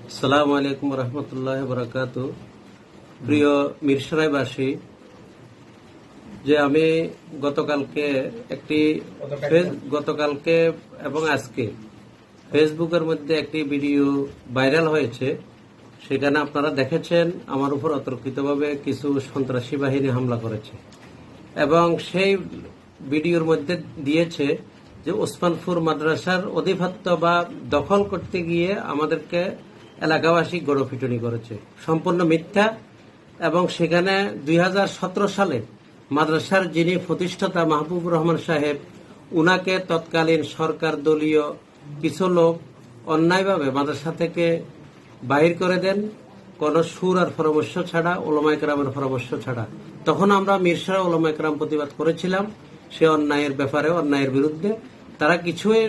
আসসালামু আলাইকুম রহমতুল্লাহ বরকাত। প্রিয় মিরসরাইবাসী, যে আমি গতকালকে এবং আজকে ফেসবুকের মধ্যে একটি ভিডিও ভাইরাল হয়েছে। সেখানে আপনারা দেখেছেন আমার উপর অতর্কিতভাবে কিছু সন্ত্রাসী বাহিনী হামলা করেছে এবং সেই ভিডিওর মধ্যে দিয়েছে যে ওসমানপুর মাদ্রাসার অধিপত্য বা দখল করতে গিয়ে আমাদেরকে এলাকাবাসী গণপিটুনি করেছে। সম্পূর্ণ মিথ্যা। এবং সেখানে 2017 সালে মাদ্রাসার যিনি প্রতিষ্ঠাতা মাহবুবুর রহমান সাহেব, উনাকে তৎকালীন সরকার দলীয় কিছু লোক অন্যায়ভাবে মাদ্রাসা থেকে বাহির করে দেন, কোন সুর আর পরামর্শ ছাড়া, ওলামা ইকরামের পরামর্শ ছাড়া। তখন আমরা মিরসরাই ওলামা ইকরাম প্রতিবাদ করেছিলাম সে অন্যায়ের ব্যাপারে, অন্যায়ের বিরুদ্ধে। তারা কিছুই